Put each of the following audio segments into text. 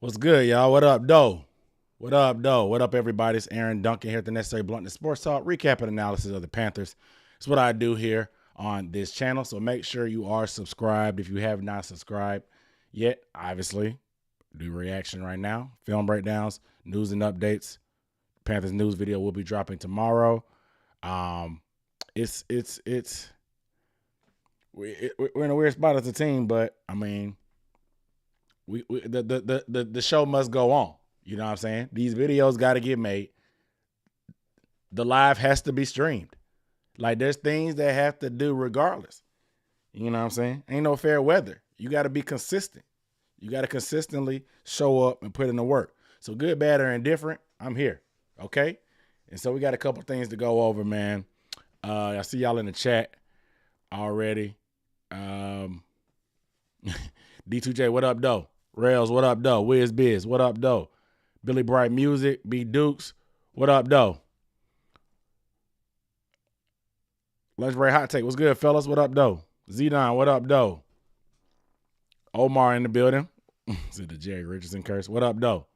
What's good, y'all? What up, though? What up, though? What up, everybody? It's Aaron Duncan here at the Necessary Bluntness Sports Talk, recap and analysis of the Panthers. It's what I do here on this channel, so make sure you are subscribed if you have not subscribed yet. Obviously, do reaction right now, film breakdowns, news and updates. Panthers news video will be dropping tomorrow. We're in a weird spot as a team, but I mean, the show must go on. You know what I'm saying? These videos got to get made. The live has to be streamed. Like, there's things that have to do regardless. You know what I'm saying? Ain't no fair weather. You got to be consistent. You got to consistently show up and put in the work. So good, bad, or indifferent, I'm here. Okay? And so we got a couple things to go over, man. I see y'all in the chat already. D2J, what up, though? Rails, what up, though? Wiz Biz, what up, though? Billy Bright Music, B Dukes, what up, though? Lunch Break Hot Take, what's good, fellas? What up, though? Z9, what up, though? Omar in the building. Is it the Jerry Richardson curse? What up, though?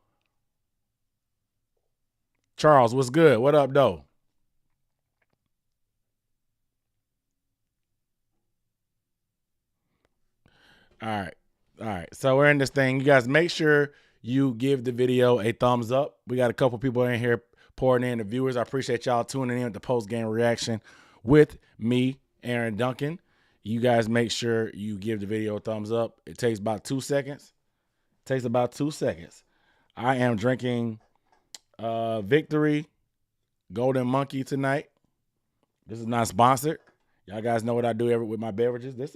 Charles, what's good? What up, though? All right. So we're in this thing. You guys make sure you give the video a thumbs up. We got a couple people in here pouring in, the viewers. I appreciate y'all tuning in with the post-game reaction with me, Aaron Duncan. You guys make sure you give the video a thumbs up. It takes about 2 seconds. I am drinking Victory Golden Monkey tonight. This is not sponsored. Y'all guys know what I do with my beverages. What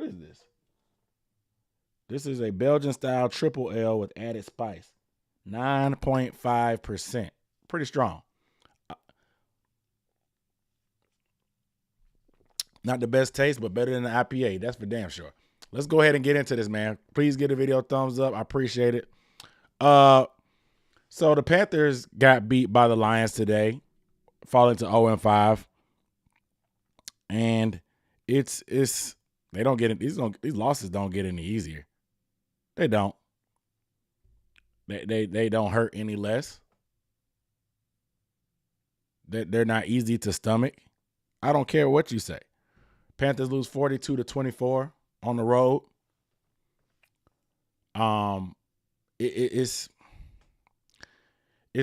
is this? This is a Belgian-style triple L with added spice. 9.5%. Pretty strong. Not the best taste, but better than the IPA. That's for damn sure. Let's go ahead and get into this, man. Please give the video a thumbs up. I appreciate it. So the Panthers got beat by the Lions today, falling to 0-5. And they don't get it. These losses don't get any easier. They don't. They don't hurt any less. They're not easy to stomach. I don't care what you say. Panthers lose 42-24 on the road. It's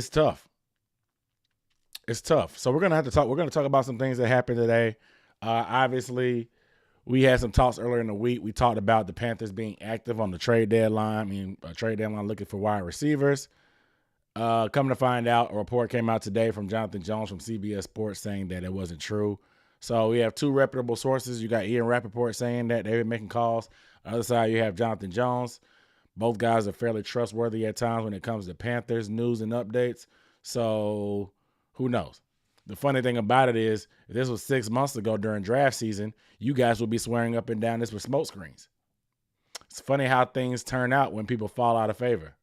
tough. It's tough. So we're gonna talk about some things that happened today. Obviously, we had some talks earlier in the week. We talked about the Panthers being active on the trade deadline. Trade deadline looking for wide receivers. Coming to find out, a report came out today from Jonathan Jones from CBS Sports saying that it wasn't true. So we have two reputable sources. You got Ian Rappaport saying that they've been making calls. On the other side, you have Jonathan Jones. Both guys are fairly trustworthy at times when it comes to Panthers news and updates. So who knows? The funny thing about it is, if this was 6 months ago during draft season, you guys would be swearing up and down this with smoke screens. It's funny how things turn out when people fall out of favor.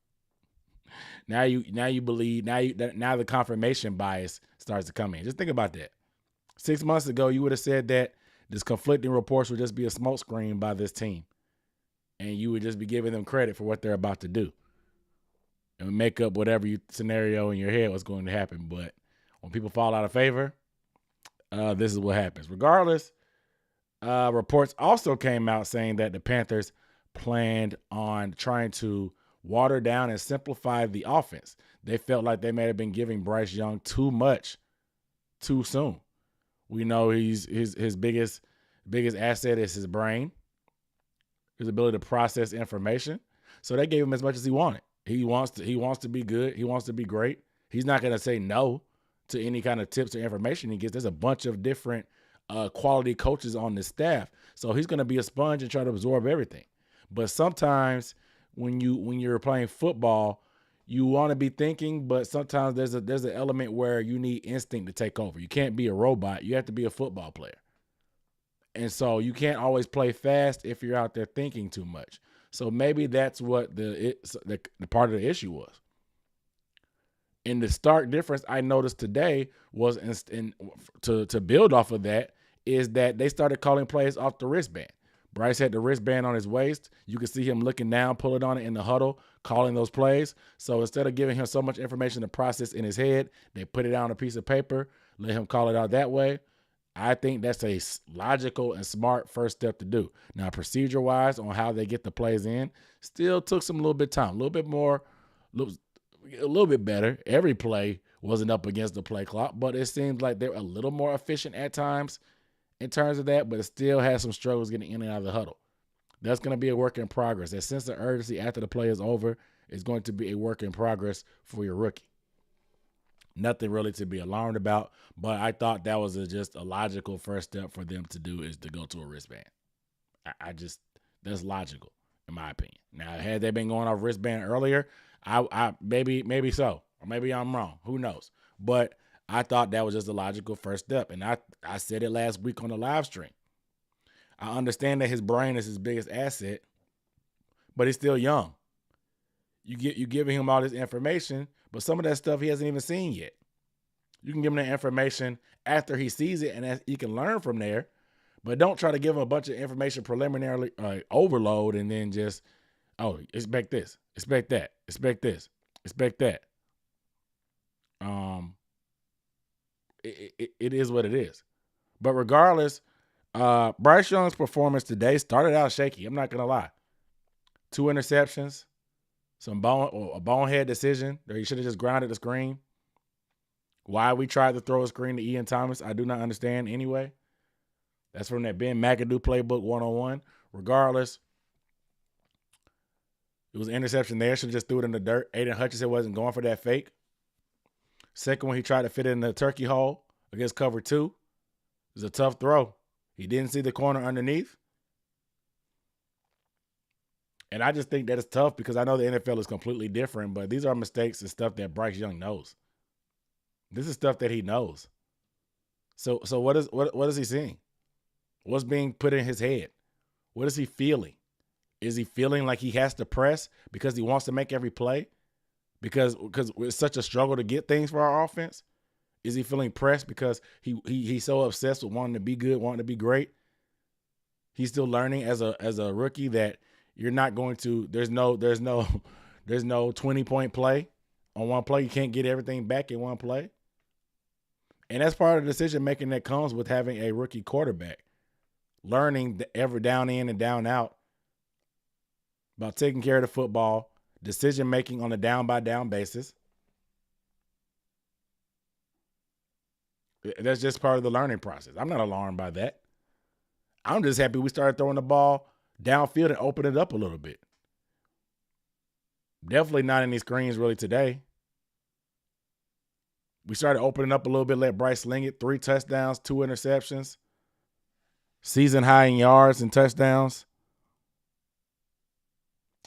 Now you believe, now the confirmation bias starts to come in. Just think about that. 6 months ago, you would have said that this conflicting reports would just be a smoke screen by this team. And you would just be giving them credit for what they're about to do. And make up whatever scenario in your head was going to happen. But when people fall out of favor, this is what happens. Regardless, reports also came out saying that the Panthers planned on trying to water down and simplify the offense. They felt like they may have been giving Bryce Young too much too soon. We know his biggest asset is his brain, his ability to process information. So they gave him as much as he wanted. He wants to be good. He wants to be great. He's not going to say no to any kind of tips or information he gets. There's a bunch of different quality coaches on this staff. So he's going to be a sponge and try to absorb everything. But sometimes when you're playing football, you want to be thinking, but sometimes there's an element where you need instinct to take over. You can't be a robot. You have to be a football player. And so you can't always play fast if you're out there thinking too much. So maybe that's what the part of the issue was. And the stark difference I noticed today was to build off of that is that they started calling plays off the wristband. Bryce had the wristband on his waist. You could see him looking down, pulling on it in the huddle, calling those plays. So instead of giving him so much information to process in his head, they put it on a piece of paper, let him call it out that way. I think that's a logical and smart first step to do. Now, procedure-wise on how they get the plays in, still took some little bit of time, a little bit more, a little bit better. Every play wasn't up against the play clock, but it seems like they're a little more efficient at times in terms of that, but it still has some struggles getting in and out of the huddle. That's going to be a work in progress. That sense of urgency after the play is over is going to be a work in progress for your rookie. Nothing really to be alarmed about, but I thought that was just a logical first step for them to do is to go to a wristband. That's logical in my opinion. Now, had they been going off wristband earlier, I maybe so, or maybe I'm wrong. Who knows? But I thought that was just a logical first step, and I said it last week on the live stream. I understand that his brain is his biggest asset, but he's still young. You giving him all this information, but some of that stuff he hasn't even seen yet. You can give him that information after he sees it, and he can learn from there. But don't try to give him a bunch of information preliminarily, overload, and then just, expect this, expect that, expect this, expect that. It is what it is. But regardless, Bryce Young's performance today started out shaky. I'm not gonna lie. 2 interceptions. A bonehead decision that he should have just grounded the screen. Why we tried to throw a screen to Ian Thomas, I do not understand anyway. That's from that Ben McAdoo playbook 101. Regardless, it was an interception there. Should have just threw it in the dirt. Aiden Hutchinson wasn't going for that fake. Second one, he tried to fit it in the turkey hole against cover 2. It was a tough throw. He didn't see the corner underneath. And I just think that it's tough because I know the NFL is completely different, but these are mistakes and stuff that Bryce Young knows. This is stuff that he knows. So what is he seeing? What's being put in his head? What is he feeling? Is he feeling like he has to press because he wants to make every play? Because it's such a struggle to get things for our offense? Is he feeling pressed because he's so obsessed with wanting to be good, wanting to be great? He's still learning as a rookie that you're not going to, there's no 20-point play on one play. You can't get everything back in one play. And that's part of the decision making that comes with having a rookie quarterback. Learning every down in and down out about taking care of the football, decision making on a down by down basis. That's just part of the learning process. I'm not alarmed by that. I'm just happy we started throwing the ball downfield and open it up a little bit. Definitely not any screens really today. We started opening up a little bit, let Bryce sling it. 3 touchdowns, 2 interceptions. Season high in yards and touchdowns.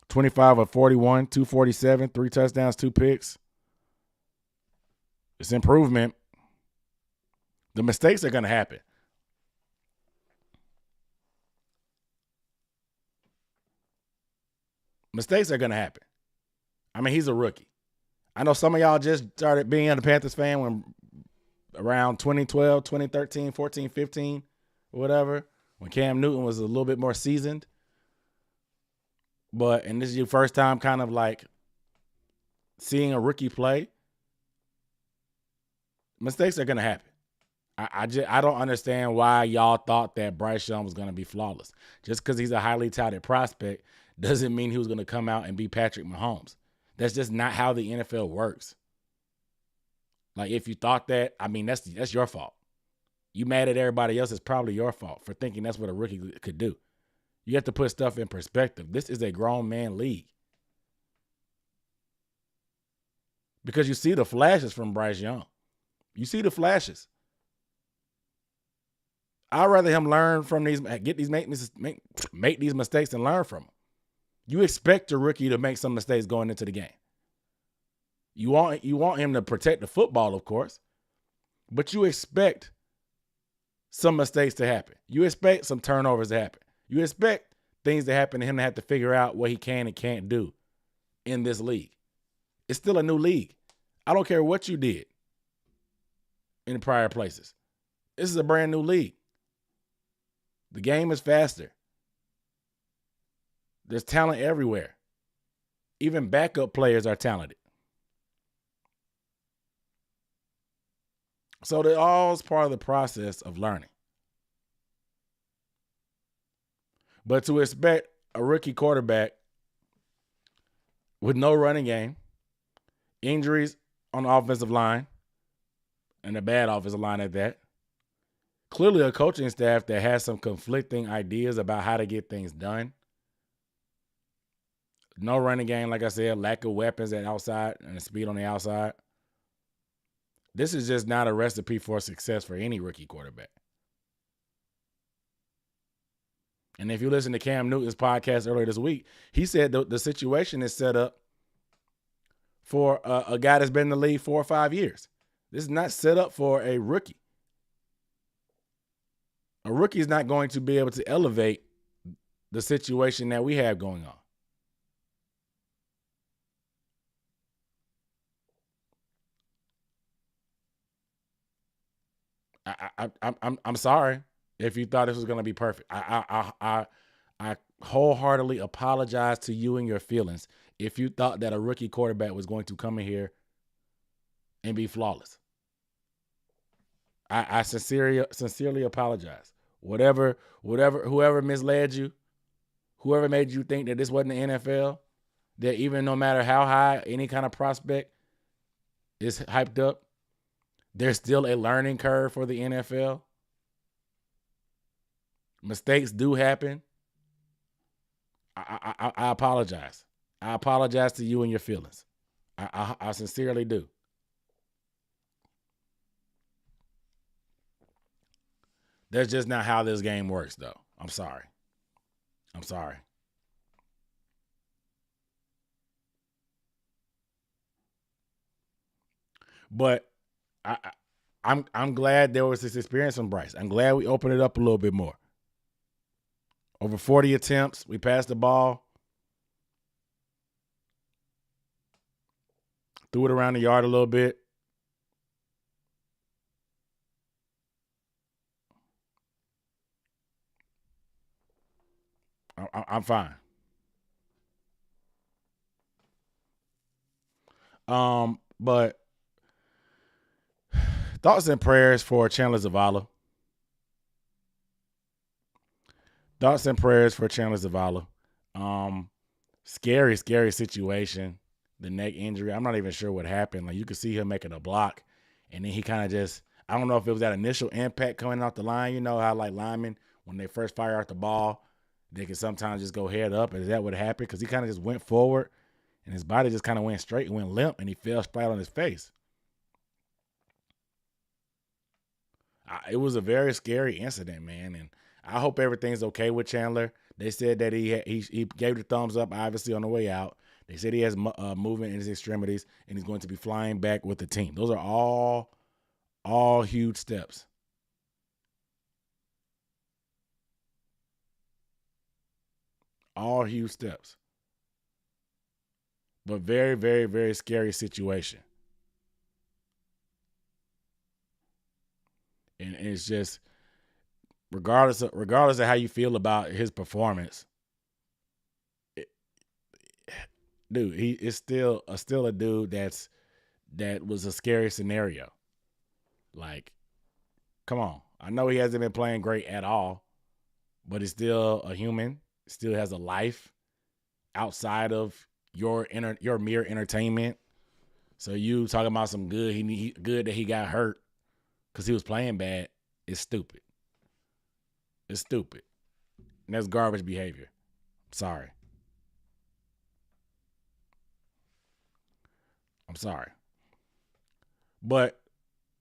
25 of 41, 247, 3 touchdowns, 2 picks. It's improvement. The mistakes are going to happen. Mistakes are going to happen. I mean, he's a rookie. I know some of y'all just started being a Panthers fan when around 2012, 2013, 14, 15, whatever, when Cam Newton was a little bit more seasoned. And this is your first time kind of like seeing a rookie play. Mistakes are going to happen. I don't understand why y'all thought that Bryce Young was going to be flawless. Just because he's a highly touted prospect doesn't mean he was going to come out and be Patrick Mahomes. That's just not how the NFL works. Like, if you thought that, I mean, that's your fault. You mad at everybody else, it's probably your fault for thinking that's what a rookie could do. You have to put stuff in perspective. This is a grown man league. Because you see the flashes from Bryce Young. You see the flashes. I'd rather him learn from these, make these mistakes and learn from them. You expect your rookie to make some mistakes going into the game. You want him to protect the football, of course, but you expect some mistakes to happen. You expect some turnovers to happen. You expect things to happen to him to have to figure out what he can and can't do in this league. It's still a new league. I don't care what you did in prior places. This is a brand new league. The game is faster. There's talent everywhere. Even backup players are talented. So they're all part of the process of learning. But to expect a rookie quarterback with no running game, injuries on the offensive line, and a bad offensive line at that, clearly a coaching staff that has some conflicting ideas about how to get things done. No running game, like I said, lack of weapons at outside and speed on the outside. This is just not a recipe for success for any rookie quarterback. And if you listen to Cam Newton's podcast earlier this week, he said the situation is set up for a guy that's been in the league 4 or 5 years. This is not set up for a rookie. A rookie is not going to be able to elevate the situation that we have going on. I'm sorry if you thought this was going to be perfect. I wholeheartedly apologize to you and your feelings if you thought that a rookie quarterback was going to come in here and be flawless. I sincerely apologize. Whoever misled you, whoever made you think that this wasn't the NFL, that even no matter how high any kind of prospect is hyped up, there's still a learning curve for the NFL. Mistakes do happen. I apologize. I apologize to you and your feelings. I sincerely do. That's just not how this game works, though. I'm sorry. But I'm glad there was this experience from Bryce. I'm glad we opened it up a little bit more. Over 40 attempts, we passed the ball, threw it around the yard a little bit. I'm fine. But thoughts and prayers for Chandler Zavala. Scary situation. The neck injury. I'm not even sure what happened. Like, you could see him making a block, and then he kind of just, I don't know if it was that initial impact coming off the line. You know how, like, linemen, when they first fire out the ball, they can sometimes just go head up. Is that what happened? Because he kind of just went forward, and his body just kind of went straight and went limp, and he fell flat on his face. It was a very scary incident, man, and I hope everything's okay with Chandler. They said that he gave the thumbs up, obviously, on the way out. They said he has movement in his extremities, and he's going to be flying back with the team. Those are all huge steps. All huge steps. But very, very, very scary situation. And it's just, regardless of how you feel about his performance, dude, he is still a dude that was a scary scenario. Like, come on. I know he hasn't been playing great at all, but he's still a human, still has a life outside of your mere entertainment. So you talking about some good, good that he got hurt because he was playing bad, is stupid. It's stupid. And that's garbage behavior. Sorry. I'm sorry. But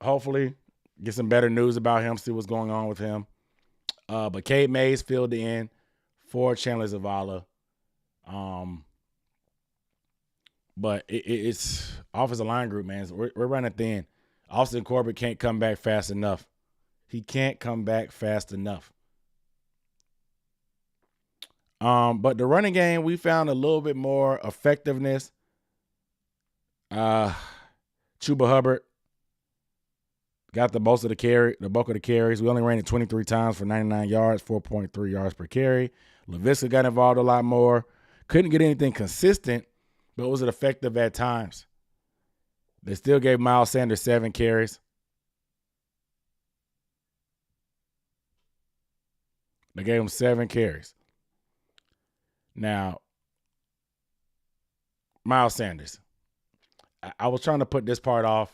hopefully get some better news about him, see what's going on with him. But Cade Mays filled in for Chandler Zavala. But it's offensive line group, man. We're running thin. Austin Corbett can't come back fast enough. He can't come back fast enough. But the running game, we found a little bit more effectiveness. Chuba Hubbard got the bulk of the carries. We only ran it 23 times for 99 yards, 4.3 yards per carry. Laviska got involved a lot more. Couldn't get anything consistent, but was it effective at times? They still gave Miles Sanders 7 carries. They gave him 7 carries. Now, Miles Sanders. I was trying to put this part off.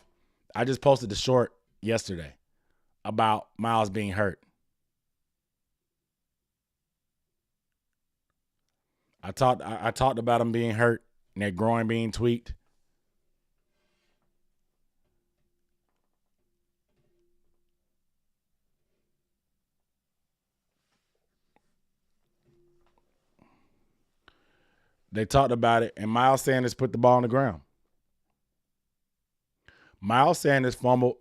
I just posted the short yesterday about Miles being hurt. I talked about him being hurt and that groin being tweaked. They talked about it, and Miles Sanders put the ball on the ground. Miles Sanders fumbled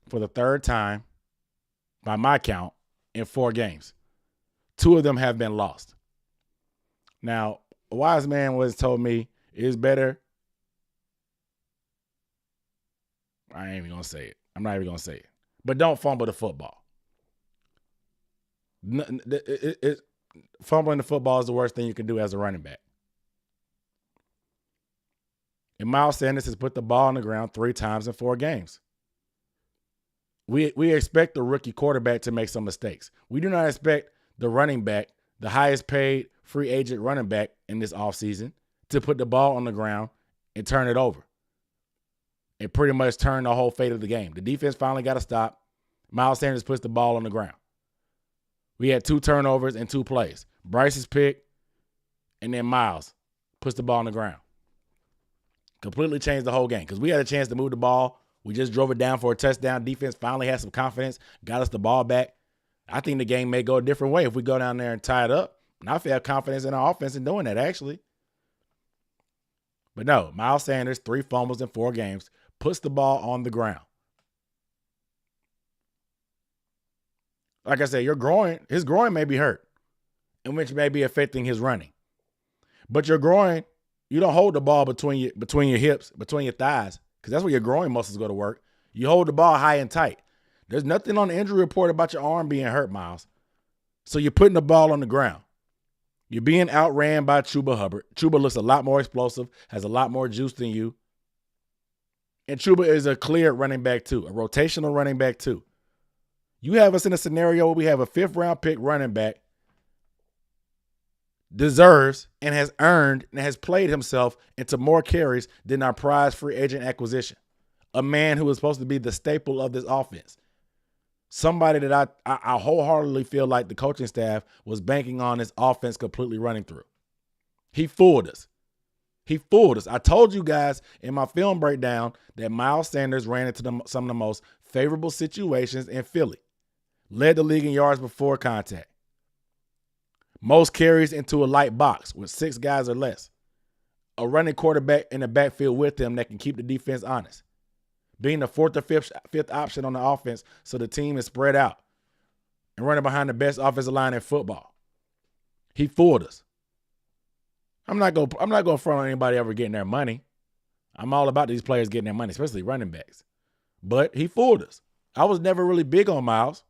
for the 3rd time, by my count, in 4 games. 2 of them have been lost. Now, a wise man once told me it's better. I ain't even going to say it. I'm not even going to say it. But don't fumble the football. Fumbling the football is the worst thing you can do as a running back. And Miles Sanders has put the ball on the ground 3 times in 4 games. We expect the rookie quarterback to make some mistakes. We do not expect the running back, the highest paid free agent running back in this offseason, to put the ball on the ground and turn it over. And pretty much turn the whole fate of the game. The defense finally got to stop. Miles Sanders puts the ball on the ground. We had 2 turnovers and 2 plays. Bryce's pick, and then Miles puts the ball on the ground. Completely changed the whole game because we had a chance to move the ball. We just drove it down for a touchdown. Defense finally had some confidence, got us the ball back. I think the game may go a different way if we go down there and tie it up. And I feel confidence in our offense in doing that, actually. But no, Miles Sanders, 3 fumbles in 4 games, puts the ball on the ground. Like I said, his groin may be hurt, and which may be affecting his running. But your groin, you don't hold the ball between your hips, between your thighs, because that's where your groin muscles go to work. You hold the ball high and tight. There's nothing on the injury report about your arm being hurt, Miles. So you're putting the ball on the ground. You're being outran by Chuba Hubbard. Chuba looks a lot more explosive, has a lot more juice than you. And Chuba is a clear running back too, a rotational running back too. You have us in a scenario where we have a 5th-round pick running back, deserves and has earned and has played himself into more carries than our prize free agent acquisition. A man who was supposed to be the staple of this offense. Somebody that I wholeheartedly feel like the coaching staff was banking on this offense completely running through. He fooled us. I told you guys in my film breakdown that Miles Sanders ran into some of the most favorable situations in Philly. Led the league in yards before contact. Most carries into a light box with 6 guys or less. A running quarterback in the backfield with him that can keep the defense honest. Being the 4th or 5th option on the offense so the team is spread out. And running behind the best offensive line in football. He fooled us. I'm not going to front on anybody ever getting their money. I'm all about these players getting their money, especially running backs. But he fooled us. I was never really big on Miles.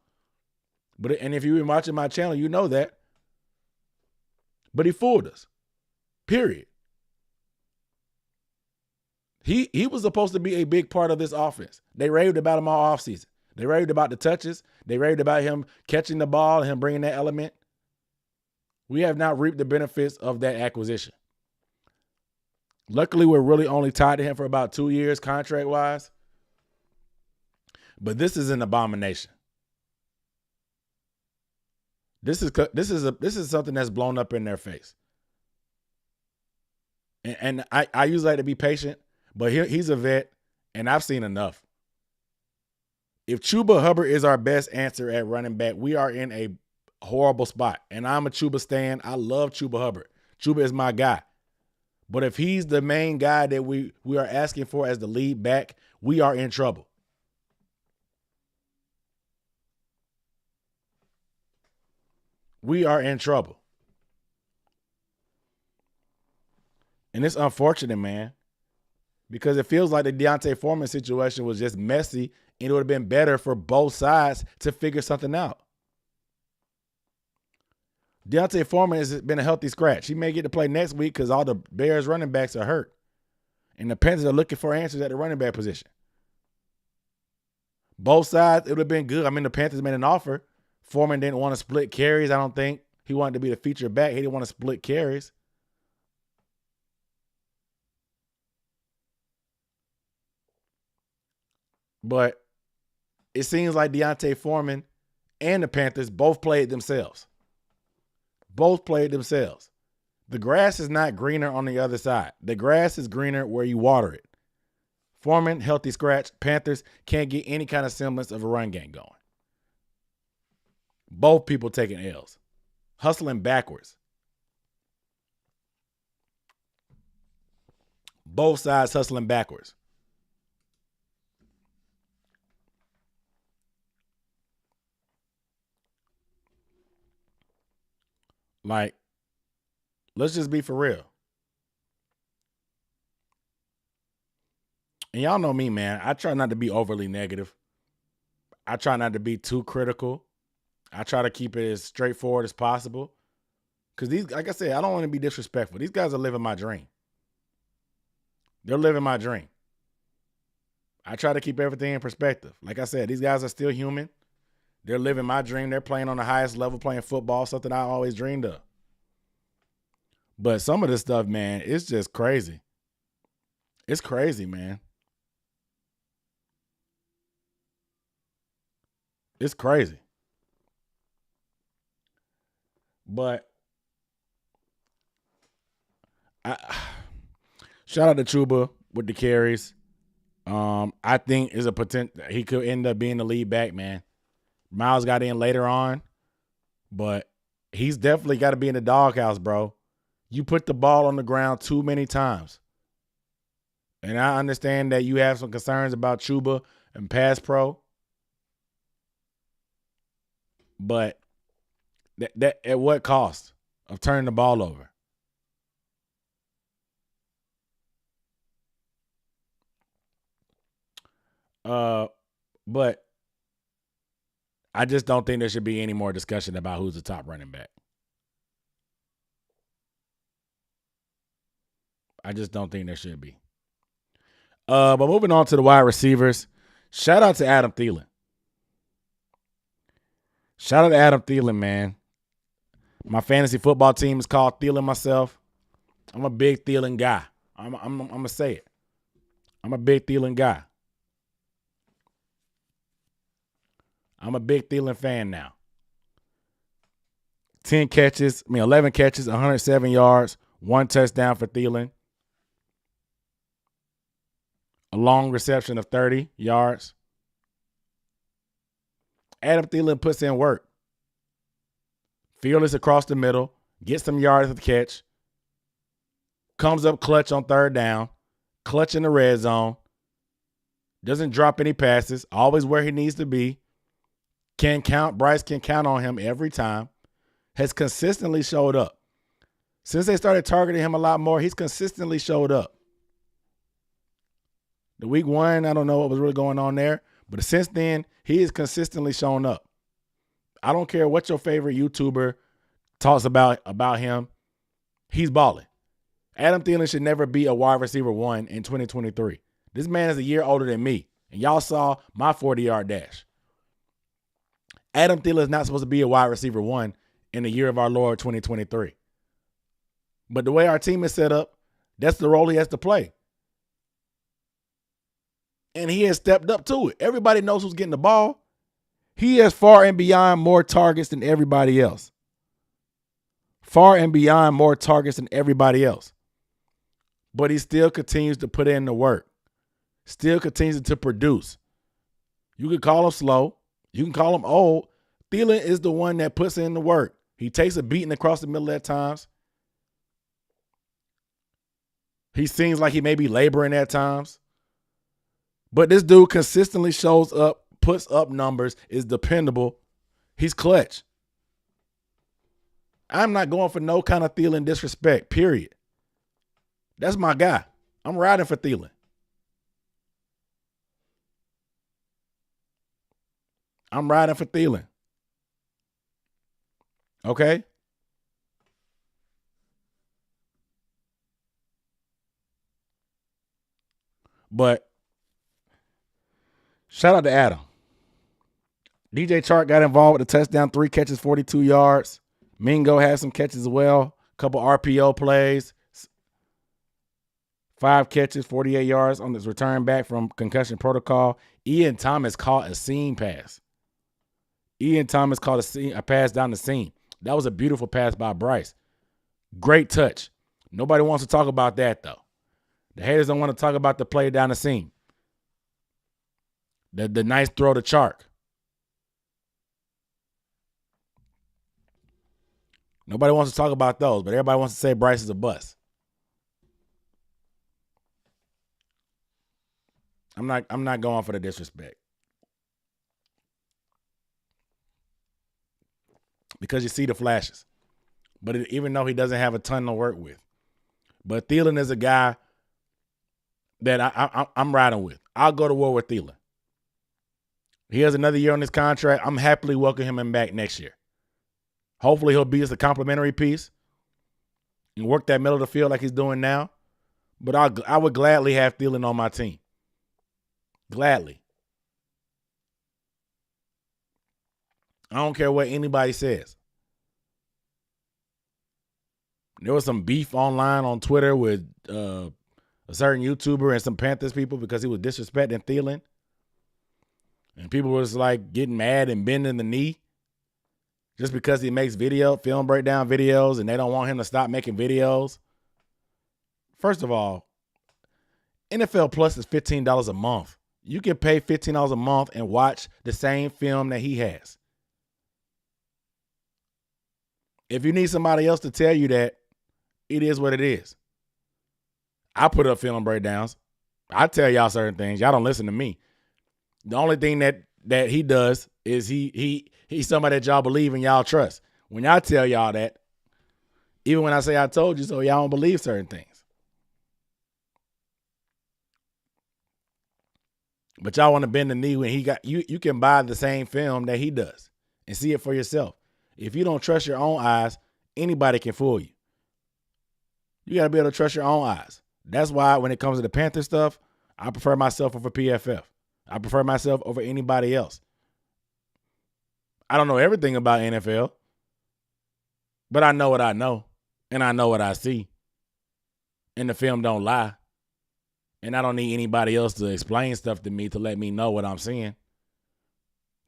And if you've been watching my channel, you know that. But he fooled us. Period. He was supposed to be a big part of this offense. They raved about him all offseason. They raved about the touches. They raved about him catching the ball and him bringing that element. We have not reaped the benefits of that acquisition. Luckily, we're really only tied to him for about 2 years contract-wise. But this is an abomination. This is something that's blown up in their face. And I usually like to be patient, but he's a vet, and I've seen enough. If Chuba Hubbard is our best answer at running back, we are in a horrible spot. And I'm a Chuba stan. I love Chuba Hubbard. Chuba is my guy. But if he's the main guy that we are asking for as the lead back, we are in trouble. We are in trouble. And it's unfortunate, man, because it feels like the Deontay Foreman situation was just messy, and it would have been better for both sides to figure something out. Deontay Foreman has been a healthy scratch. He may get to play next week because all the Bears running backs are hurt. And the Panthers are looking for answers at the running back position. Both sides, it would have been good. I mean, the Panthers made an offer. Foreman didn't want to split carries, I don't think. He wanted to be the feature back. He didn't want to split carries. But it seems like Deontay Foreman and the Panthers both played themselves. Both played themselves. The grass is not greener on the other side. The grass is greener where you water it. Foreman, healthy scratch. Panthers can't get any kind of semblance of a run game going. Both people taking L's. Hustling backwards. Both sides hustling backwards. Like, let's just be for real. And y'all know me, man. I try not to be overly negative. I try not to be too critical. I try to keep it as straightforward as possible. Because these, like I said, I don't want to be disrespectful. These guys are living my dream. They're living my dream. I try to keep everything in perspective. Like I said, these guys are still human. They're living my dream. They're playing on the highest level, playing football, something I always dreamed of. But some of this stuff, man, it's just crazy. It's crazy, man. It's crazy. But shout out to Chuba with the carries. I think is a potential. He could end up being the lead back, man. Miles got in later on, but he's definitely got to be in the doghouse, bro. You put the ball on the ground too many times. And I understand that you have some concerns about Chuba and pass pro. But that at what cost of turning the ball over? But I just don't think there should be any more discussion about who's the top running back. I just don't think there should be. But moving on to the wide receivers, shout out to Adam Thielen. Shout out to Adam Thielen, man. My fantasy football team is called Thielen myself. I'm a big Thielen guy. I'm going to say it. I'm a big Thielen guy. I'm a big Thielen fan now. 11 catches, 107 yards, 1 touchdown for Thielen. A long reception of 30 yards. Adam Thielen puts in work. Fearless across the middle, gets some yards at the catch, comes up clutch on third down, clutch in the red zone, doesn't drop any passes, always where he needs to be. Bryce can count on him every time. Has consistently showed up. Since they started targeting him a lot more, he's consistently showed up. The week 1, I don't know what was really going on there, but since then, he has consistently shown up. I don't care what your favorite YouTuber talks about him. He's balling. Adam Thielen should never be a wide receiver 1 in 2023. This man is a year older than me, and y'all saw my 40-yard dash. Adam Thielen is not supposed to be a wide receiver 1 in the year of our Lord 2023. But the way our team is set up, that's the role he has to play. And he has stepped up to it. Everybody knows who's getting the ball. He has far and beyond more targets than everybody else. Far and beyond more targets than everybody else. But he still continues to put in the work. Still continues to produce. You can call him slow. You can call him old. Thielen is the one that puts in the work. He takes a beating across the middle at times. He seems like he may be laboring at times. But this dude consistently shows up, puts up numbers, is dependable. He's clutch. I'm not going for no kind of Thielen disrespect, period. That's my guy. I'm riding for Thielen. I'm riding for Thielen. Okay? But shout out to Adam. DJ Chark got involved with a touchdown, 3 catches, 42 yards. Mingo had some catches as well. Couple RPO plays. 5 catches, 48 yards on his return back from concussion protocol. Ian Thomas caught a seam pass. Ian Thomas caught a pass down the seam. That was a beautiful pass by Bryce. Great touch. Nobody wants to talk about that, though. The haters don't want to talk about the play down the seam. The nice throw to Chark. Nobody wants to talk about those, but everybody wants to say Bryce is a bust. I'm not going for the disrespect. Because you see the flashes. But even though he doesn't have a ton to work with. But Thielen is a guy that I'm riding with. I'll go to war with Thielen. He has another year on his contract. I'm happily welcoming him back next year. Hopefully he'll be as a complimentary piece and work that middle of the field like he's doing now. But I would gladly have Thielen on my team. Gladly. I don't care what anybody says. There was some beef online on Twitter with a certain YouTuber and some Panthers people because he was disrespecting Thielen. And people was like getting mad and bending the knee just because he makes film breakdown videos and they don't want him to stop making videos. First of all, NFL Plus is $15 a month. You can pay $15 a month and watch the same film that he has. If you need somebody else to tell you that, it is what it is. I put up film breakdowns. I tell y'all certain things. Y'all don't listen to me. The only thing that he does is he's somebody that y'all believe and y'all trust. When y'all tell y'all that, even when I say I told you so, y'all don't believe certain things. But y'all want to bend the knee when he got you can buy the same film that he does and see it for yourself. If you don't trust your own eyes, anybody can fool you. You got to be able to trust your own eyes. That's why when it comes to the Panther stuff, I prefer myself over PFF. I prefer myself over anybody else. I don't know everything about NFL, but I know what I know, and I know what I see. And the film don't lie. And I don't need anybody else to explain stuff to me to let me know what I'm seeing.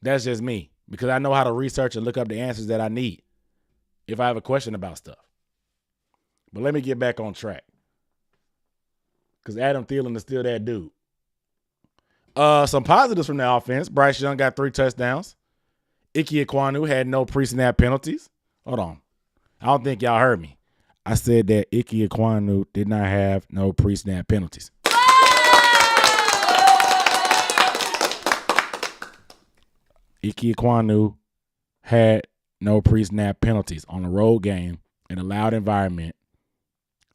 That's just me, because I know how to research and look up the answers that I need if I have a question about stuff. But let me get back on track, because Adam Thielen is still that dude. Some positives from the offense. Bryce Young got 3 touchdowns. Ike Ekwonu had no pre-snap penalties. Hold on. I don't think y'all heard me. I said that Ike Ekwonu did not have no pre-snap penalties. Ike Ekwonu had no pre-snap penalties on a road game in a loud environment.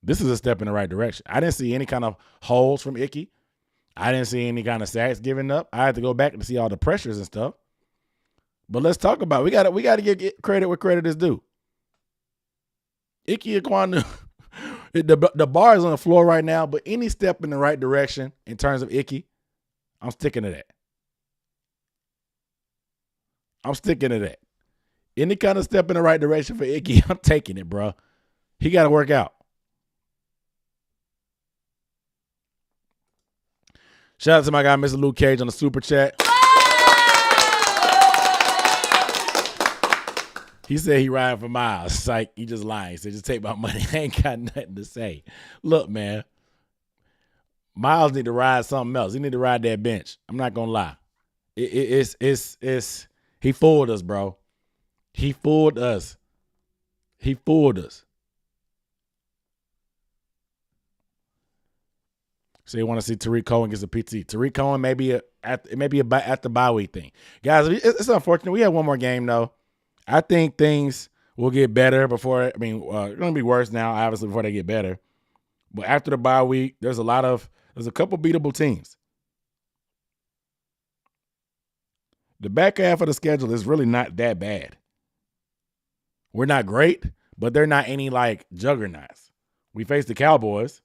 This is a step in the right direction. I didn't see any kind of holes from Ike. I didn't see any kind of sacks given up. I had to go back to see all the pressures and stuff. But let's talk about it. We got to give credit where credit is due. Ike Ekwonu, the bar is on the floor right now, but any step in the right direction in terms of Ike, I'm sticking to that. Any kind of step in the right direction for Ike, I'm taking it, bro. He got to work out. Shout out to my guy, Mr. Luke Cage, on the super chat. He said he riding for miles. Psych, he just lying. He said, just take my money. I ain't got nothing to say. Look, man, Miles need to ride something else. He need to ride that bench. I'm not gonna lie. It's he fooled us, bro. He fooled us. So you want to see Tariq Cohen gets a PT. Tariq Cohen may be at the bye week thing. Guys, it's unfortunate. We have one more game, though. I think things will get better before. It's going to be worse now, obviously, before they get better. But after the bye week, there's a couple beatable teams. The back half of the schedule is really not that bad. We're not great, but they're not any like juggernauts. We face the Cowboys.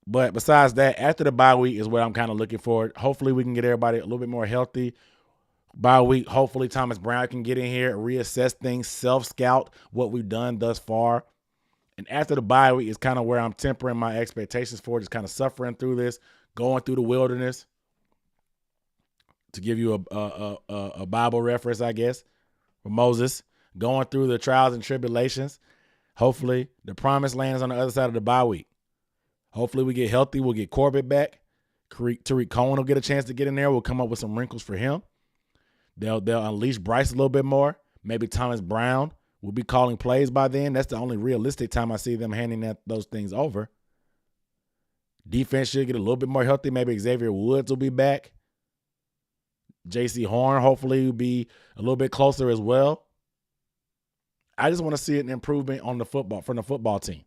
But besides that, after the bye week is what I'm kind of looking for. Hopefully we can get everybody a little bit more healthy. Bye week, hopefully Thomas Brown can get in here, reassess things, self-scout what we've done thus far. And after the bye week is kind of where I'm tempering my expectations for, just kind of suffering through this, going through the wilderness. To give you a Bible reference, I guess, for Moses, going through the trials and tribulations. Hopefully the promised land is on the other side of the bye week. Hopefully we get healthy. We'll get Corbett back. Tariq Cohen will get a chance to get in there. We'll come up with some wrinkles for him. They'll unleash Bryce a little bit more. Maybe Thomas Brown will be calling plays by then. That's the only realistic time I see them handing those things over. Defense should get a little bit more healthy. Maybe Xavier Woods will be back. J.C. Horn hopefully will be a little bit closer as well. I just want to see an improvement on from the football team.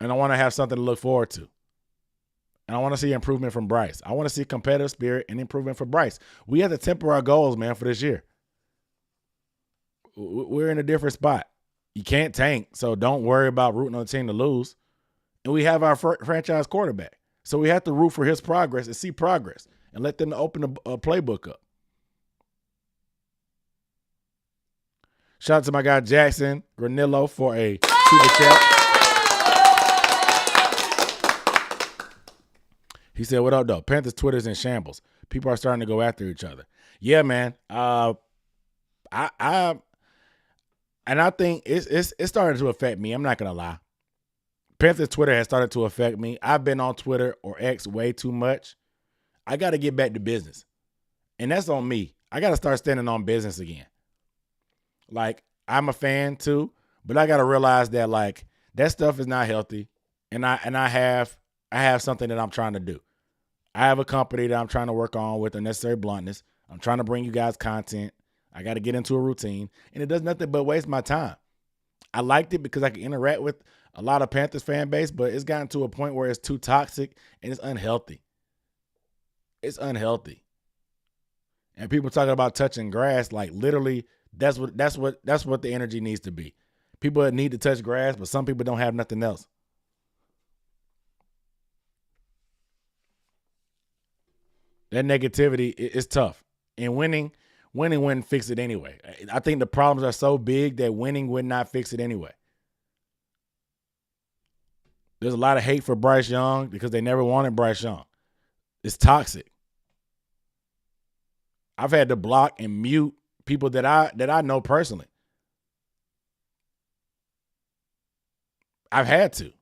And I want to have something to look forward to. And I want to see improvement from Bryce. I want to see competitive spirit and improvement from Bryce. We have to temper our goals, man, for this year. We're in a different spot. You can't tank, so don't worry about rooting on the team to lose. And we have our franchise quarterback. So we have to root for his progress and see progress and let them open a playbook up. Shout out to my guy Jackson Granillo for a super chat. He said, "What up, though? Panthers Twitter's in shambles. People are starting to go after each other." Yeah, man. I think it's starting to affect me. I'm not gonna lie. Panthers Twitter has started to affect me. I've been on Twitter or X way too much. I got to get back to business, and that's on me. I got to start standing on business again. Like, I'm a fan too, but I got to realize that like that stuff is not healthy, and I have something that I'm trying to do. I have a company that I'm trying to work on with Unnecessary Bluntness. I'm trying to bring you guys content. I got to get into a routine, and it does nothing but waste my time. I liked it because I can interact with a lot of Panthers fan base, but it's gotten to a point where it's too toxic and it's unhealthy. It's unhealthy. And people talking about touching grass, like literally that's what the energy needs to be. People need to touch grass, but some people don't have nothing else. That negativity is tough. And winning wouldn't fix it anyway. I think the problems are so big that winning would not fix it anyway. There's a lot of hate for Bryce Young because they never wanted Bryce Young. It's toxic. I've had to block and mute people that I know personally. I've had to.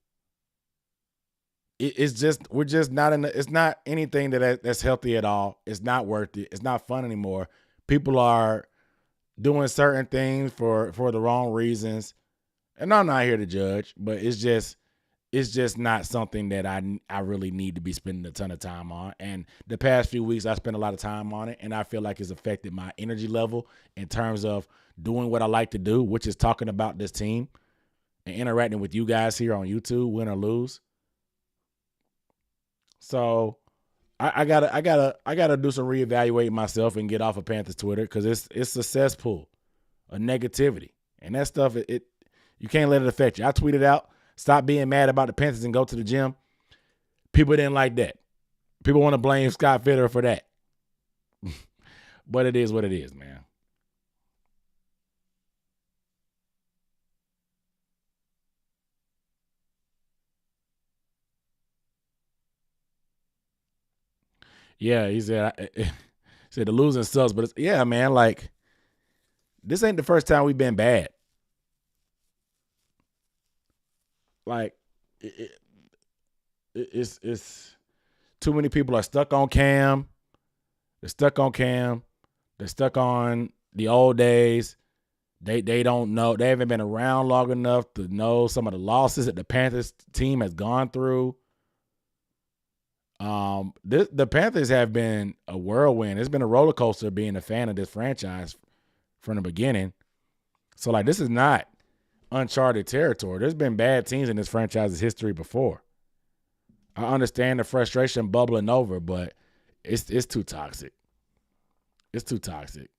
It's just we're just not it's not anything that's healthy at all. It's not worth it. It's not fun anymore. People are doing certain things for the wrong reasons. And I'm not here to judge, but it's just not something that I really need to be spending a ton of time on. And the past few weeks, I spent a lot of time on it, and I feel like it's affected my energy level in terms of doing what I like to do, which is talking about this team and interacting with you guys here on YouTube, win or lose. So I gotta do some reevaluating myself and get off of Panthers Twitter because it's a cesspool of negativity, and that stuff you can't let it affect you. I tweeted out, "Stop being mad about the Panthers and go to the gym." People didn't like that. People want to blame Scott Fitter for that, but it is what it is, man. Yeah, he said the losing sucks, but yeah, man, like this ain't the first time we've been bad. Like it's too many people are stuck on Cam. They're stuck on Cam. They're stuck on the old days. They don't know. They haven't been around long enough to know some of the losses that the Panthers team has gone through. The Panthers have been a whirlwind. It's been a roller coaster being a fan of this franchise from the beginning. So, like, this is not uncharted territory. There's been bad teams in this franchise's history before. I understand the frustration bubbling over, but it's too toxic. It's too toxic.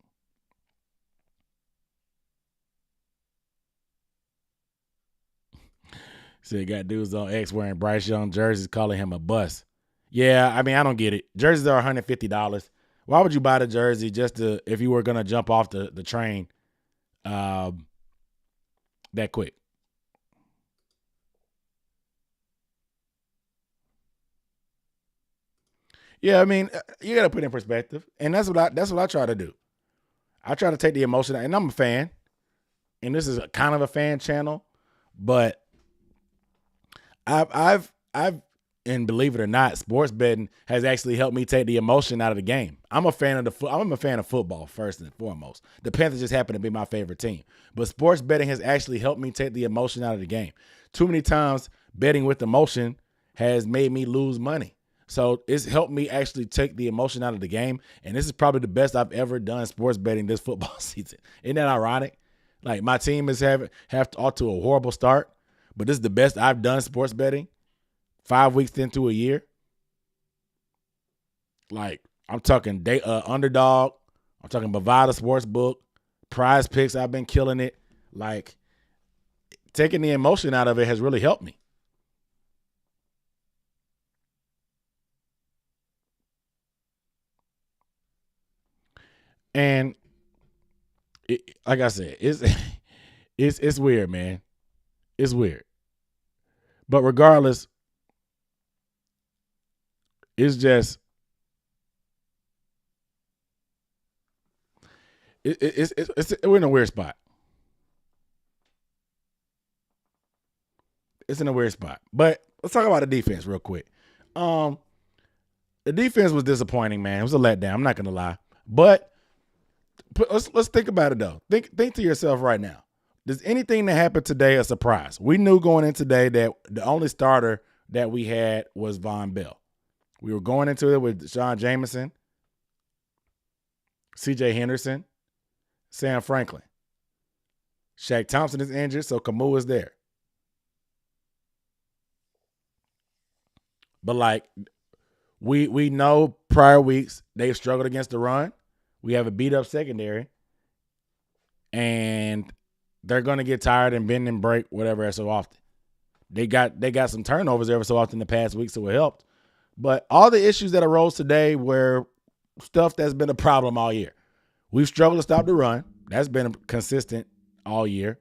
Said got dudes on X wearing Bryce Young jerseys calling him a bust. Yeah, I mean, I don't get it. Jerseys are $150. Why would you buy the jersey just to if you were gonna jump off the train that quick? Yeah, I mean, you gotta put it in perspective, and that's what I try to do. I try to take the emotion, and I'm a fan, and this is a kind of a fan channel, but I've and believe it or not, sports betting has actually helped me take the emotion out of the game. I'm a fan of football first and foremost. The Panthers just happen to be my favorite team, but sports betting has actually helped me take the emotion out of the game. Too many times betting with emotion has made me lose money. So it's helped me actually take the emotion out of the game, and this is probably the best I've ever done sports betting this football season. Isn't that ironic? Like my team is off to a horrible start, but this is the best I've done sports betting 5 weeks into a year. Like I'm talking Underdog, I'm talking Bovada Sportsbook, Prize Picks. I've been killing it. Like taking the emotion out of it has really helped me. And like I said, it's weird, man. It's weird. But regardless, it's just we're in a weird spot. It's in a weird spot. But let's talk about the defense real quick. The defense was disappointing, man. It was a letdown. I'm not gonna lie. But let's think about it though. Think to yourself right now. Does anything that happened today a surprise? We knew going in today that the only starter that we had was Von Bell. We were going into it with Sean Jameson, C.J. Henderson, Sam Franklin. Shaq Thompson is injured, so Camus is there. But like we know prior weeks they've struggled against the run. We have a beat up secondary, and they're gonna get tired and bend and break whatever so often. They got some turnovers every so often in the past week, so it helped. But all the issues that arose today were stuff that's been a problem all year. We've struggled to stop the run. That's been consistent all year.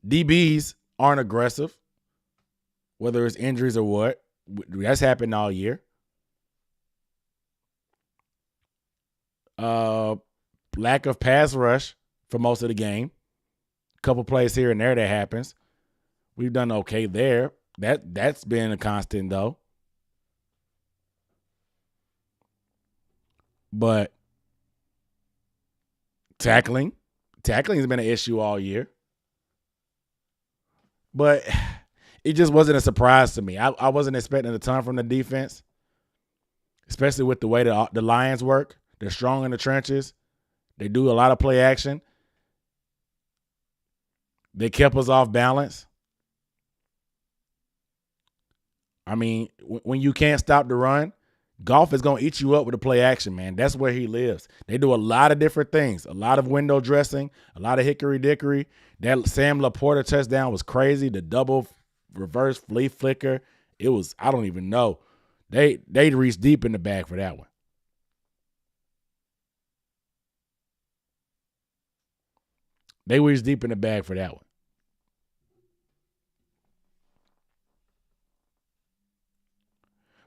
DBs aren't aggressive, whether it's injuries or what. That's happened all year. Lack of pass rush for most of the game. A couple plays here and there that happens. We've done okay there. That's been a constant though. But tackling has been an issue all year. But it just wasn't a surprise to me. I wasn't expecting a ton from the defense, especially with the way the Lions work. They're strong in the trenches. They do a lot of play action. They kept us off balance. I mean, when you can't stop the run, Goff is going to eat you up with the play action, man. That's where he lives. They do a lot of different things, a lot of window dressing, a lot of hickory-dickory. That Sam Laporta touchdown was crazy. The double reverse flea flicker, it was, I don't even know. They reached deep in the bag for that one. They reached deep in the bag for that one.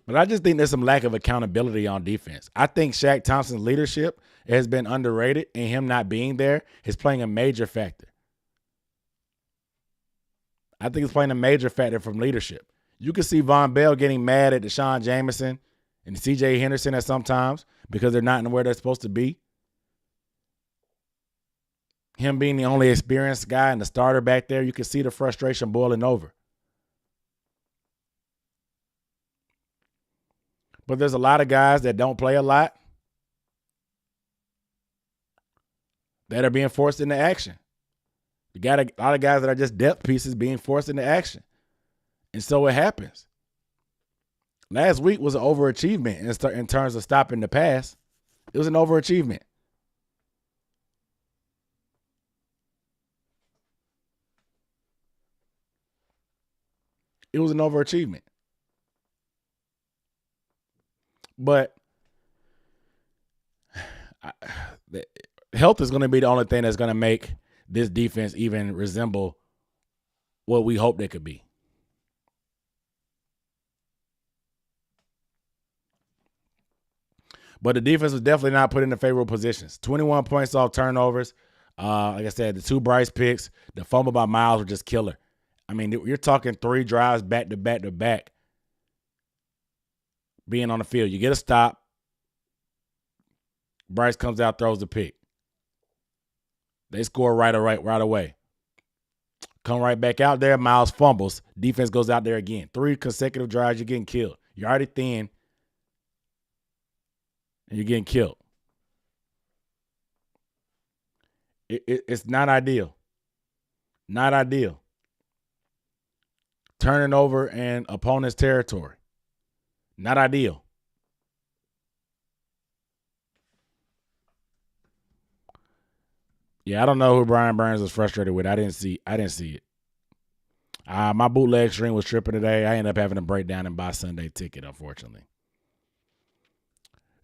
But I just think there's some lack of accountability on defense. I think Shaq Thompson's leadership has been underrated, and him not being there is playing a major factor. I think it's playing a major factor from leadership. You can see Von Bell getting mad at Deshaun Jameson and C.J. Henderson at sometimes because they're not where they're supposed to be. Him being the only experienced guy and the starter back there, you can see the frustration boiling over. But there's a lot of guys that don't play a lot that are being forced into action. You got a lot of guys that are just depth pieces being forced into action. And so it happens. Last week was an overachievement in terms of stopping the pass. It was an overachievement. It was an overachievement. But health is going to be the only thing that's going to make this defense even resemble what we hope they could be. But the defense was definitely not put in the favorable positions. 21 points off turnovers. Like I said, the 2 Bryce picks, the fumble by Miles were just killer. I mean, you're talking 3 drives back to back to back being on the field. You get a stop. Bryce comes out, throws the pick. They score right away. Come right back out there. Miles fumbles. Defense goes out there again. 3 consecutive drives, you're getting killed. You're already thin, and you're getting killed. It's not ideal. Not ideal. Turning over in opponent's territory. Not ideal. Yeah, I don't know who Brian Burns was frustrated with. I didn't see it. My bootleg stream was tripping today. I ended up having to break down and buy Sunday ticket, unfortunately.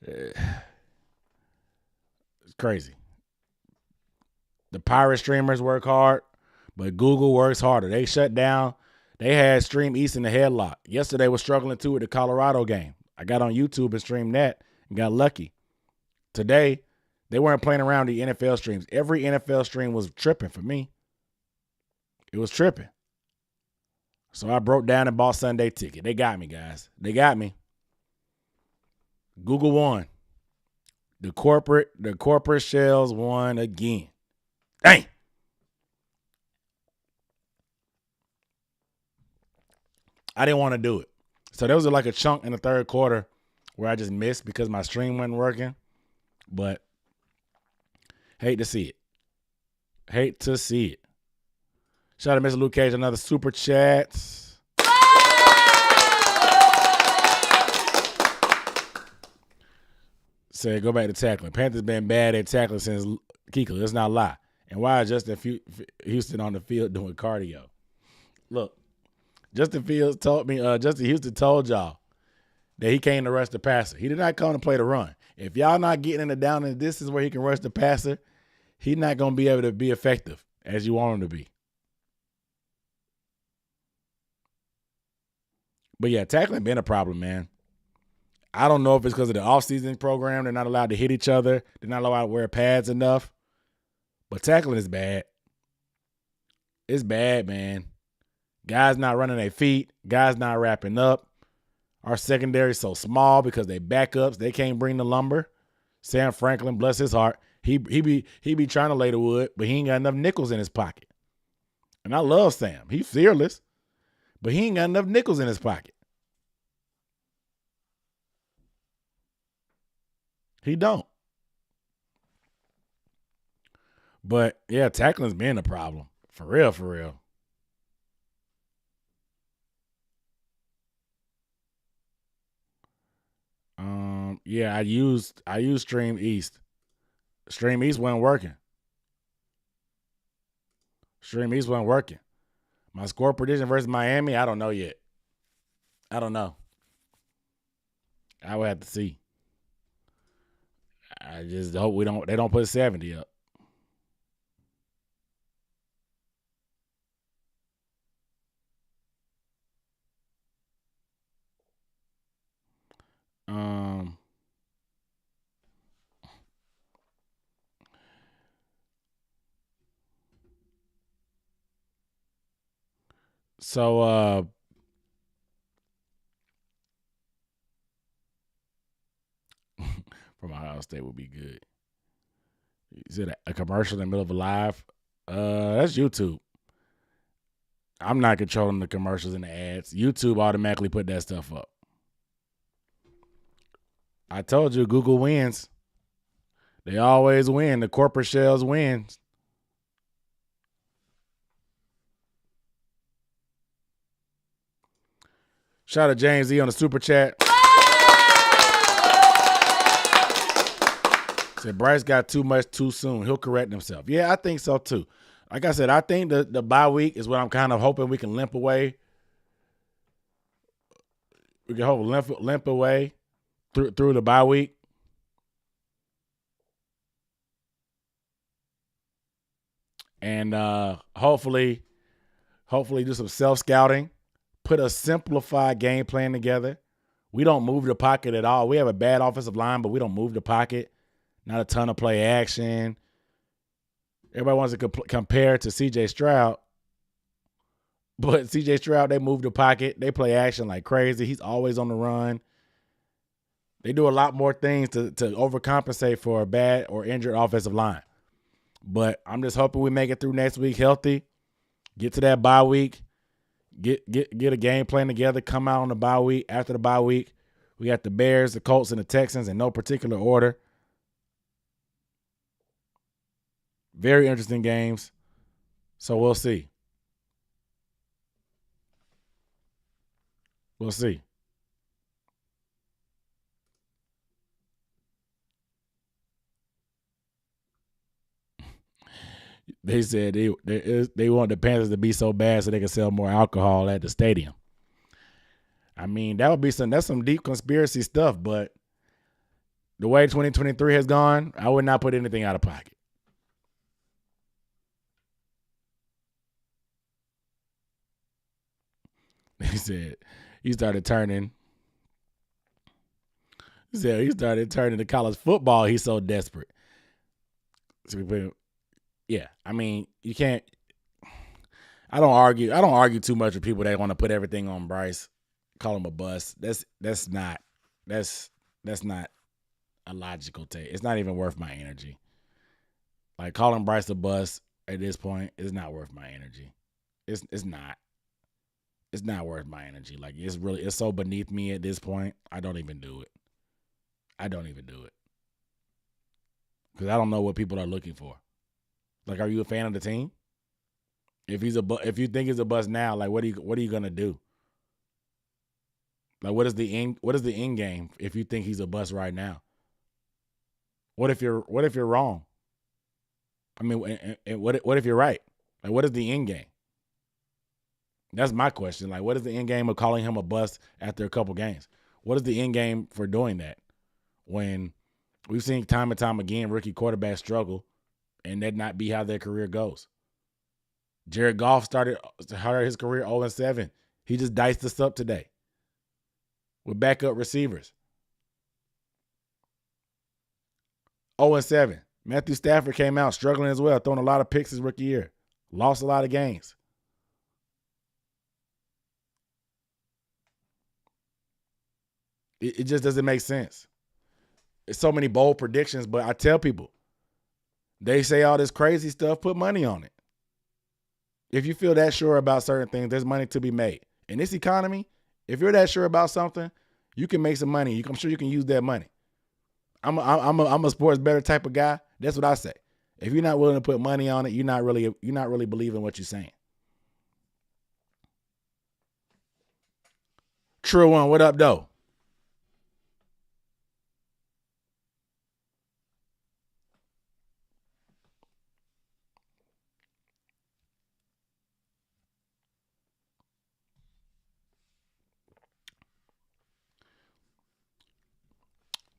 It's crazy. The pirate streamers work hard, but Google works harder. They shut down. They had Stream East in the headlock. Yesterday was struggling too with the Colorado game. I got on YouTube and streamed that and got lucky. Today, they weren't playing around the NFL streams. Every NFL stream was tripping for me. It was tripping. So I broke down and bought Sunday ticket. They got me, guys. They got me. Google won. The corporate shells won again. Dang. I didn't want to do it. So there was like a chunk in the third quarter where I just missed because my stream wasn't working. But hate to see it. Hate to see it. Shout out to Mr. Luke Cage, another super chat. Said, go back to tackling. Panthers been bad at tackling since Keekler. Let's not lie. And why is Justin Houston on the field doing cardio? Look, Justin Houston told y'all that he came to rush the passer. He did not come to play the run. If y'all not getting in the down and distance where he can rush the passer, he's not going to be able to be effective as you want him to be. But yeah, tackling been a problem, man. I don't know if it's because of the offseason program. They're not allowed to hit each other. They're not allowed to wear pads enough. But tackling is bad. It's bad, man. Guys not running their feet. Guys not wrapping up. Our secondary is so small because they backups. They can't bring the lumber. Sam Franklin, bless his heart, he be trying to lay the wood, but he ain't got enough nickels in his pocket. And I love Sam. He's fearless, but he ain't got enough nickels in his pocket. He don't. But, yeah, tackling's been a problem. For real, for real. Yeah, I used Stream East. Stream East wasn't working. My score prediction versus Miami, I don't know yet. I don't know. I would have to see. I just hope they don't put 70 up. So from Ohio State would be good. Is it a commercial in the middle of a live? That's YouTube. I'm not controlling the commercials and the ads. YouTube automatically put that stuff up. I told you, Google wins. They always win. The corporate shells wins. Shout out to James E on the super chat. Said Bryce got too much too soon. He'll correct himself. Yeah, I think so too. Like I said, I think the bye week is what I'm kind of hoping we can limp away We can hope limp away through the bye week. And hopefully do some self-scouting. Put a simplified game plan together. We don't move the pocket at all. We have a bad offensive line, but we don't move the pocket. Not a ton of play action. Everybody wants to compare to C.J. Stroud. But C.J. Stroud, they move the pocket. They play action like crazy. He's always on the run. They do a lot more things to overcompensate for a bad or injured offensive line. But I'm just hoping we make it through next week healthy. Get to that bye week. Get a game plan together. Come out on the bye week. After the bye week, we got the Bears, the Colts, and the Texans in no particular order. Very interesting games. So we'll see. We'll see. They said they want the Panthers to be so bad so they can sell more alcohol at the stadium. I mean, that's some deep conspiracy stuff, but the way 2023 has gone, I would not put anything out of pocket. He said he started turning to college football. He's so desperate. So yeah, I mean, you can't. I don't argue too much with people that want to put everything on Bryce, call him a bust. That's not a logical take. It's not even worth my energy. Like, calling Bryce a bust at this point is not worth my energy. It's not. It's not worth my energy. Like, it's so beneath me at this point. I don't even do it. Because I don't know what people are looking for. Like, are you a fan of the team? If you think he's a bust now, like, what are you gonna do? Like, what is the end game if you think he's a bust right now? What if you're wrong? I mean, and what if you're right? Like, what is the end game? That's my question. Like, what is the end game of calling him a bust after a couple games? What is the end game for doing that? When we've seen time and time again rookie quarterbacks struggle, and that not be how their career goes. Jared Goff started his career 0-7. He just diced us up today with backup receivers. 0-7. Matthew Stafford came out struggling as well, throwing a lot of picks his rookie year. Lost a lot of games. It just doesn't make sense. It's so many bold predictions, but I tell people, they say all this crazy stuff, put money on it. If you feel that sure about certain things, there's money to be made. In this economy, if you're that sure about something, you can make some money. I'm sure you can use that money. I'm a sports better type of guy. That's what I say. If you're not willing to put money on it, you're not really believing what you're saying. True one, what up, though?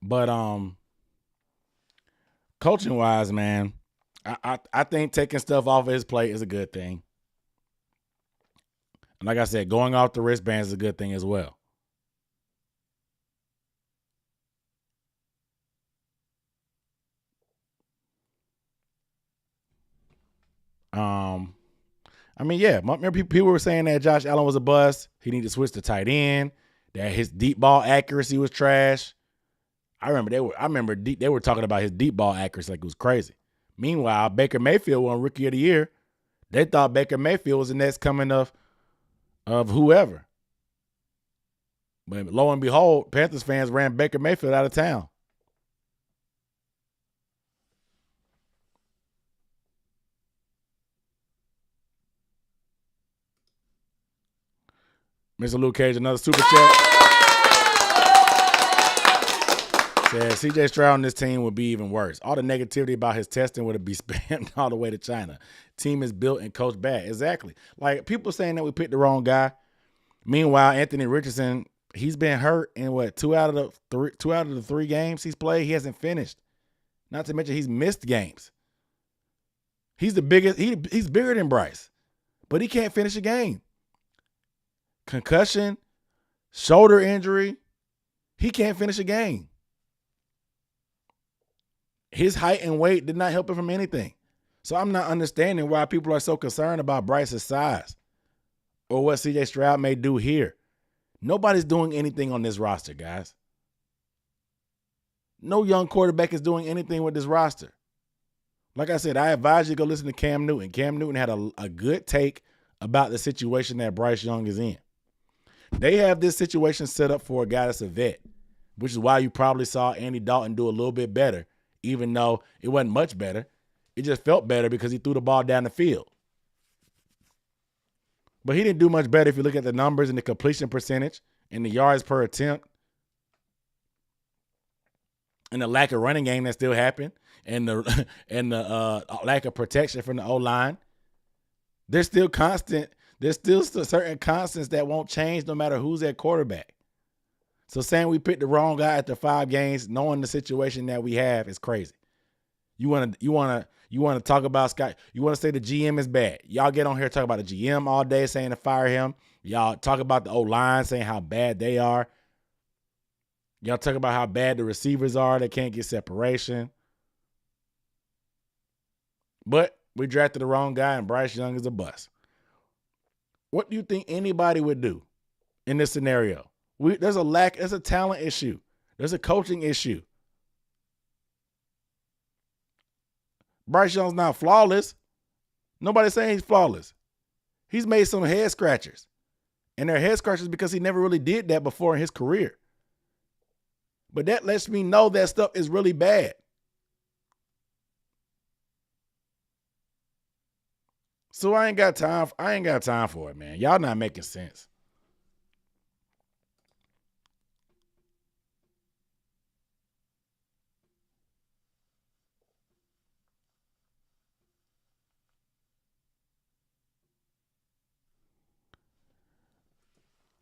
But coaching wise, man, I think taking stuff off of his plate is a good thing. And like I said, going off the wristbands is a good thing as well. I mean, yeah, people were saying that Josh Allen was a bust. He needed to switch to tight end. That his deep ball accuracy was trash. I remember they were talking about his deep ball accuracy like it was crazy. Meanwhile, Baker Mayfield won Rookie of the Year. They thought Baker Mayfield was the next coming of whoever. But lo and behold, Panthers fans ran Baker Mayfield out of town. Mr. Luke Cage, another super chat. Said CJ Stroud and this team would be even worse. All the negativity about his testing would be spammed all the way to China. Team is built and coached bad. Exactly. Like, people saying that we picked the wrong guy. Meanwhile, Anthony Richardson He's been hurt in what, two out of the three games he's played. He hasn't finished. Not to mention he's missed games. He's the biggest. He's bigger than Bryce, but he can't finish a game. Concussion, shoulder injury. He can't finish a game. His height and weight did not help him from anything. So I'm not understanding why people are so concerned about Bryce's size or what C.J. Stroud may do here. Nobody's doing anything on this roster, guys. No young quarterback is doing anything with this roster. Like I said, I advise you to go listen to Cam Newton. Cam Newton had a good take about the situation that Bryce Young is in. They have this situation set up for a guy that's a vet, which is why you probably saw Andy Dalton do a little bit better, even though it wasn't much better. It just felt better because he threw the ball down the field. But he didn't do much better if you look at the numbers and the completion percentage and the yards per attempt and the lack of running game that still happened and the lack of protection from the O-line. There's still certain constants that won't change no matter who's at quarterback. So saying we picked the wrong guy after 5 games, knowing the situation that we have, is crazy. You want to talk about Scott. You want to say the GM is bad. Y'all get on here talk about the GM all day saying to fire him. Y'all talk about the O-line saying how bad they are. Y'all talk about how bad the receivers are. They can't get separation. But we drafted the wrong guy and Bryce Young is a bust. What do you think anybody would do in this scenario? There's a talent issue. There's a coaching issue. Bryce Young's not flawless. Nobody's saying he's flawless. He's made some head scratchers. And they're head scratchers because he never really did that before in his career. But that lets me know that stuff is really bad. So I ain't got time for it, man. Y'all not making sense.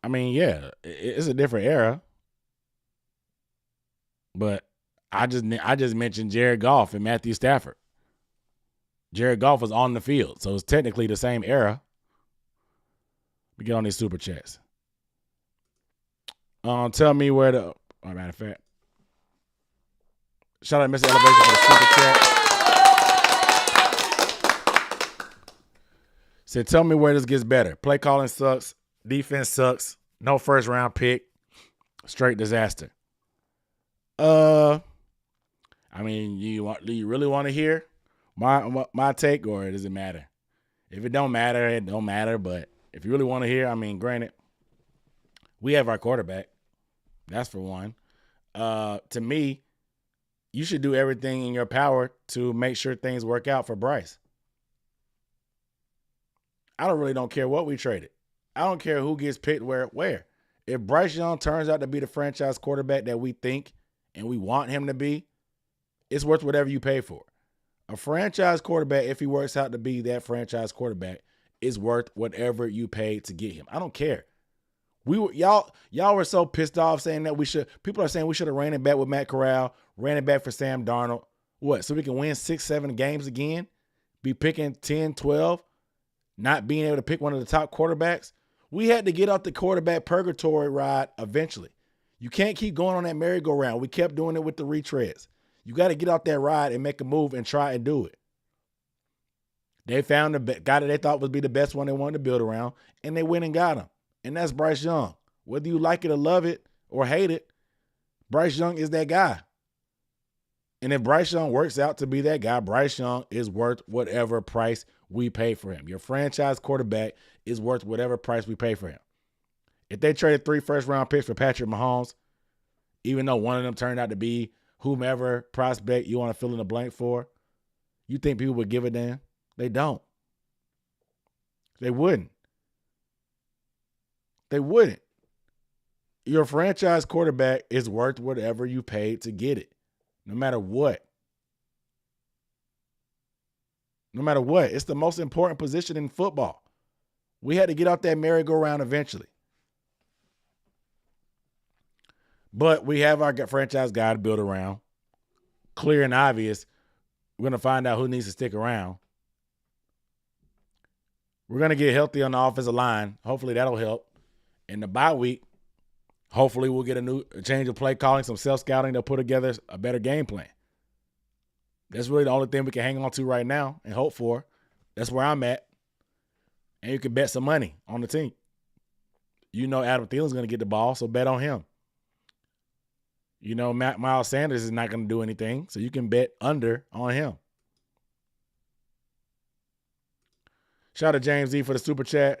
I mean, yeah, it's a different era. But I just mentioned Jared Goff and Matthew Stafford. Jared Goff was on the field, so it's technically the same era. We get on these super chats. Tell me where the matter of fact. Shout out to Mr. Elevation for the super chat. Said, tell me where this gets better. Play calling sucks. Defense sucks. No first round pick. Straight disaster. I mean, do you really want to hear my take, or does it matter? If it don't matter, it don't matter. But if you really want to hear, I mean, granted, we have our quarterback. That's for one. To me, you should do everything in your power to make sure things work out for Bryce. I don't care what we traded. I don't care who gets picked where. If Bryce Young turns out to be the franchise quarterback that we think and we want him to be, it's worth whatever you pay for. A franchise quarterback, if he works out to be that franchise quarterback, is worth whatever you paid to get him. I don't care. Y'all were so pissed off saying that people are saying we should have ran it back with Matt Corral, ran it back for Sam Darnold. What, so we can win 6-7 games again? Be picking 10, 12, not being able to pick one of the top quarterbacks? We had to get off the quarterback purgatory ride eventually. You can't keep going on that merry-go-round. We kept doing it with the retreads. You got to get off that ride and make a move and try and do it. They found the guy that they thought would be the best one they wanted to build around, and they went and got him. And that's Bryce Young. Whether you like it or love it or hate it, Bryce Young is that guy. And if Bryce Young works out to be that guy, Bryce Young is worth whatever price we pay for him. Your franchise quarterback is worth whatever price we pay for him. If they traded 3 first-round picks for Patrick Mahomes, even though one of them turned out to be whomever prospect you want to fill in the blank for, you think people would give a damn? They don't. They wouldn't. They wouldn't. Your franchise quarterback is worth whatever you paid to get it, no matter what. No matter what. It's the most important position in football. We had to get off that merry-go-round eventually. But we have our franchise guy to build around. Clear and obvious. We're going to find out who needs to stick around. We're going to get healthy on the offensive line. Hopefully that'll help. In the bye week, hopefully we'll get a change of play calling, some self-scouting to put together a better game plan. That's really the only thing we can hang on to right now and hope for. That's where I'm at. And you can bet some money on the team. You know Adam Thielen's going to get the ball, so bet on him. You know Miles Sanders is not going to do anything, so you can bet under on him. Shout out to James E for the super chat.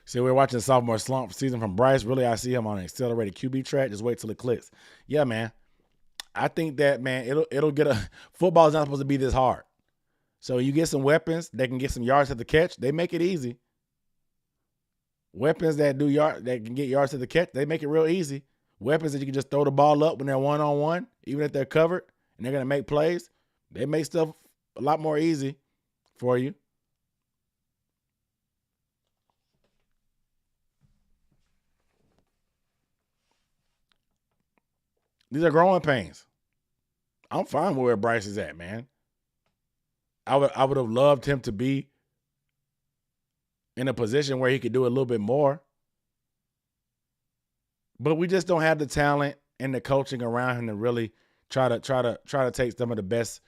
So we're watching the sophomore slump season from Bryce. Really, I see him on an accelerated QB track. Just wait till it clicks. Yeah, man. I think that, man, it'll get football is not supposed to be this hard. So you get some weapons that can get some yards at the catch. They make it easy. Weapons that can get yards at the catch, they make it real easy. Weapons that you can just throw the ball up when they're one-on-one, even if they're covered and they're going to make plays, they make stuff a lot more easy for you. These are growing pains. I'm fine with where Bryce is at, man. I would have loved him to be in a position where he could do a little bit more. But we just don't have the talent and the coaching around him to really try to take some of the best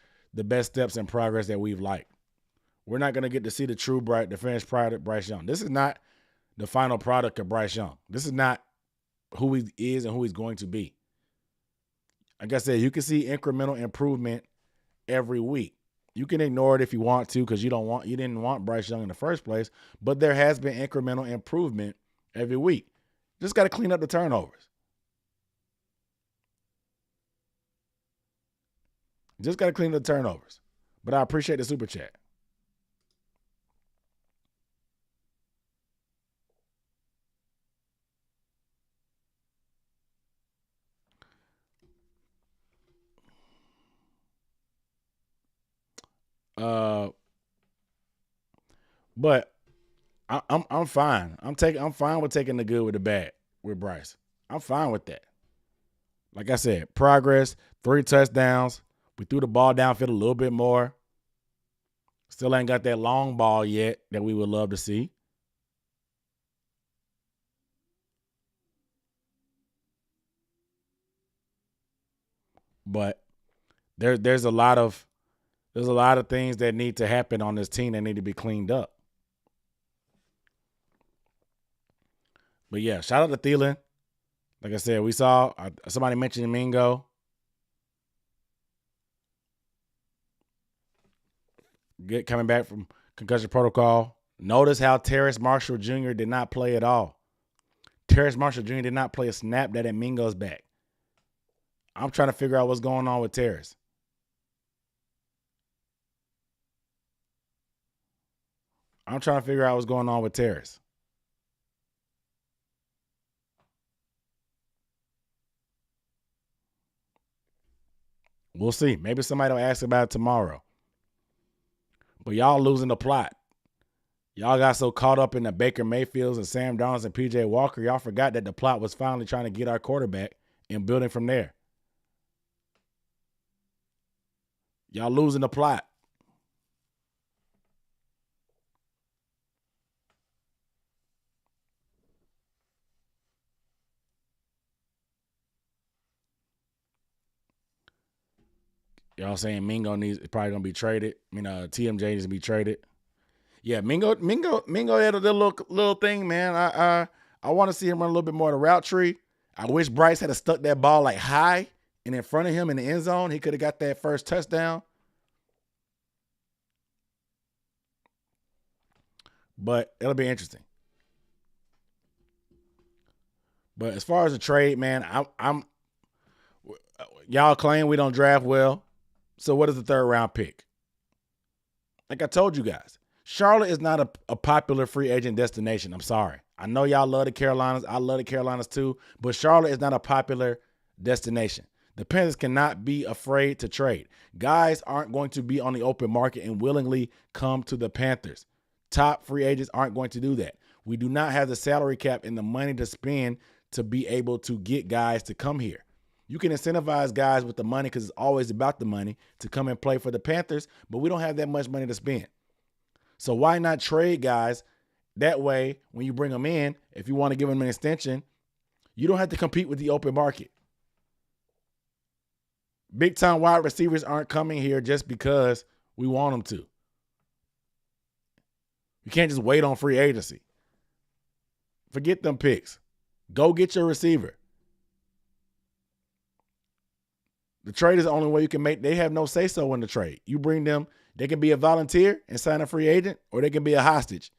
steps and progress that we've liked. We're not going to get to see the finished product of Bryce Young. This is not the final product of Bryce Young. This is not who he is and who he's going to be. Like I said, you can see incremental improvement every week. You can ignore it if you want to because you didn't want Bryce Young in the first place, but there has been incremental improvement every week. Just got to clean up the turnovers. Just got to clean up the turnovers. But I appreciate the super chat. But I'm fine. I'm fine with taking the good with the bad with Bryce. I'm fine with that. Like I said, progress, 3 touchdowns. We threw the ball downfield a little bit more. Still ain't got that long ball yet that we would love to see. But there's a lot of things that need to happen on this team that need to be cleaned up. But yeah, shout out to Thielen. Like I said, we saw somebody mentioned Mingo. Coming back from concussion protocol. Notice how Terrace Marshall Jr. did not play at all. Terrace Marshall Jr. did not play a snap that at Mingo's back. I'm trying to figure out what's going on with Terrace. We'll see. Maybe somebody will ask about it tomorrow. But y'all losing the plot. Y'all got so caught up in the Baker Mayfields and Sam Darnold and P.J. Walker, y'all forgot that the plot was finally trying to get our quarterback and building from there. Y'all losing the plot. Y'all saying Mingo is probably gonna be traded. TMJ needs to be traded. Yeah, Mingo had a little thing, man. I want to see him run a little bit more of the route tree. I wish Bryce had stuck that ball like high and in front of him in the end zone. He could have got that first touchdown. But it'll be interesting. But as far as the trade, man, I'm y'all claim we don't draft well. So what is the 3rd round pick? Like I told you guys, Charlotte is not a popular free agent destination. I'm sorry. I know y'all love the Carolinas. I love the Carolinas too. But Charlotte is not a popular destination. The Panthers cannot be afraid to trade. Guys aren't going to be on the open market and willingly come to the Panthers. Top free agents aren't going to do that. We do not have the salary cap and the money to spend to be able to get guys to come here. You can incentivize guys with the money because it's always about the money to come and play for the Panthers, but we don't have that much money to spend. So why not trade guys? That way, when you bring them in, if you want to give them an extension, you don't have to compete with the open market. Big-time wide receivers aren't coming here just because we want them to. You can't just wait on free agency. Forget them picks. Go get your receiver. The trade is the only way you can make. They have no say-so in the trade. You bring them, they can be a volunteer and sign a free agent, or they can be a hostage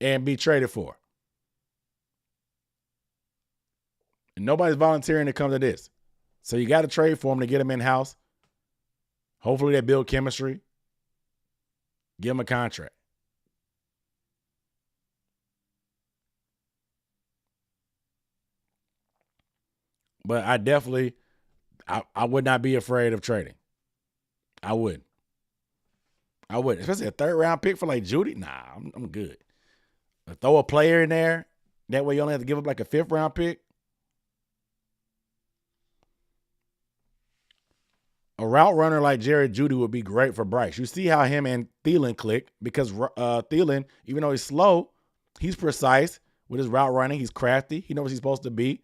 and be traded for. And nobody's volunteering to come to this. So you got to trade for them to get them in-house. Hopefully they build chemistry. Give them a contract. But I would not be afraid of trading. I would. Especially a third-round pick for like Judy. Nah, I'm good. Throw a player in there. That way you only have to give up like a fifth-round pick. A route runner like Jared Jeudy would be great for Bryce. You see how him and Thielen click because Thielen, even though he's slow, he's precise with his route running. He's crafty. He knows what he's supposed to be.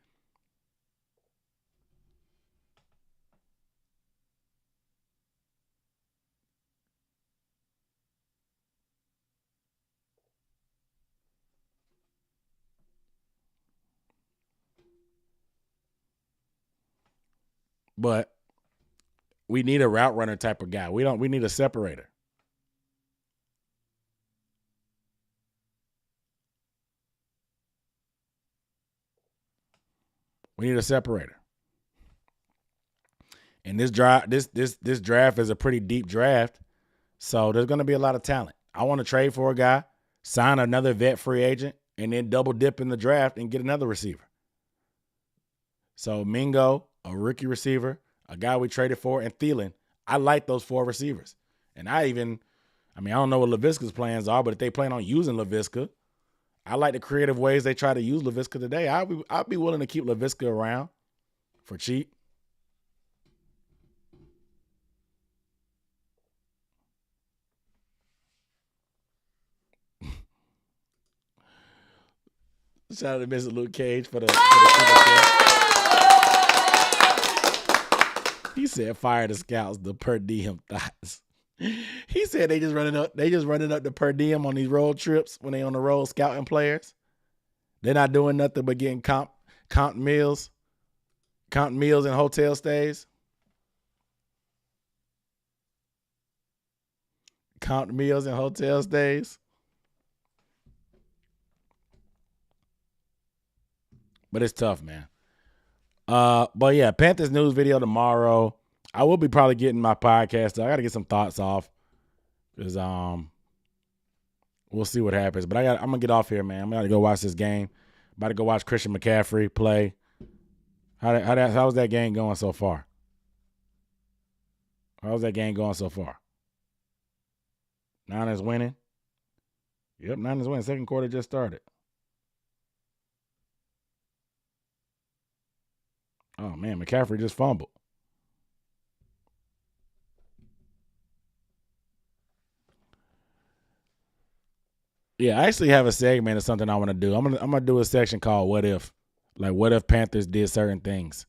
But we need a route runner type of guy. We need a separator. We need a separator. And this draft is a pretty deep draft. So there's going to be a lot of talent. I want to trade for a guy, sign another vet free agent, and then double dip in the draft and get another receiver. So Mingo, a rookie receiver, a guy we traded for, and Thielen. I like those four receivers. And I don't know what Laviska's plans are, but if they plan on using Laviska, I like the creative ways they try to use Laviska today. I'd be willing to keep Laviska around for cheap. Shout out to Mr. Luke Cage for the He said, "Fire the scouts, the per diem thoughts." He said they just running up the per diem on these road trips when they on the road scouting players. They're not doing nothing but getting comp meals and hotel stays. Comp meals and hotel stays. But it's tough, man. But yeah, Panthers news video tomorrow. I will be probably getting my podcast. I got to get some thoughts off because we'll see what happens. But I'm gonna get off here, man. I'm gonna go watch this game. About to go watch Christian McCaffrey play. How's that game going so far? How's that game going so far? Niners winning. Yep, Niners winning. Second quarter just started. Oh, man, McCaffrey just fumbled. Yeah, I actually have a segment of something I want to do. I'm gonna do a section called "What If," like what if Panthers did certain things,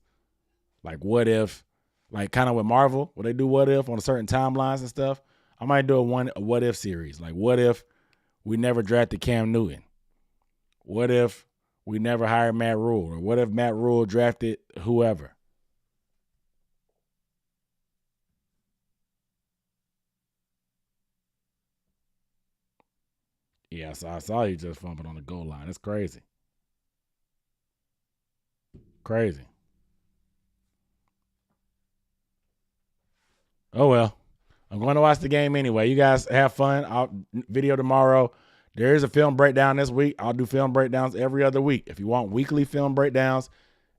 like what if, like kind of with Marvel, where they do what if on certain timelines and stuff. I might do a what if series, like what if we never drafted Cam Newton, what if we never hired Matt Rule, or what if Matt Rule drafted whoever. Yeah, so I saw you just fumbled on the goal line. It's crazy. Crazy. Oh, well. I'm going to watch the game anyway. You guys have fun. Video tomorrow. There is a film breakdown this week. I'll do film breakdowns every other week. If you want weekly film breakdowns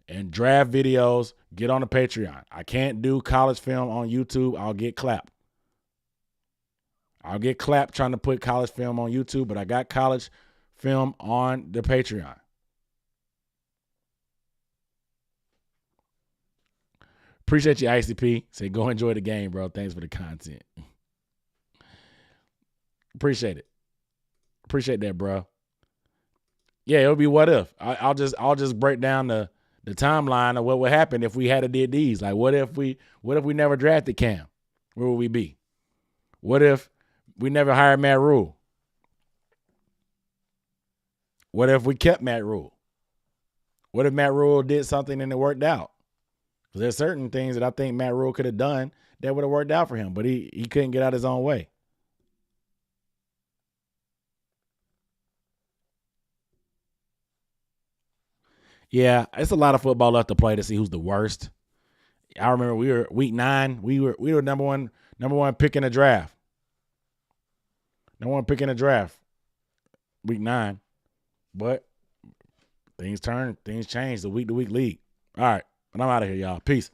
and draft videos, get on the Patreon. I can't do college film on YouTube. I'll get clapped. I'll get clapped trying to put college film on YouTube, but I got college film on the Patreon. Appreciate you, ICP. Say, go enjoy the game, bro. Thanks for the content. Appreciate it. Appreciate that, bro. Yeah, it'll be what if. I'll just break down the timeline of what would happen if we had did these. Like, what if we never drafted Cam? Where would we be? What if we never hired Matt Rule? What if we kept Matt Rule? What if Matt Rule did something and it worked out? Because there's certain things that I think Matt Rule could have done that would have worked out for him, but he couldn't get out his own way. Yeah, it's a lot of football left to play to see who's the worst. I remember we were week 9. We were number one pick in the draft. Number one pick in the draft. Week 9. But things change. The week-to-week league. All right. But I'm out of here, y'all. Peace.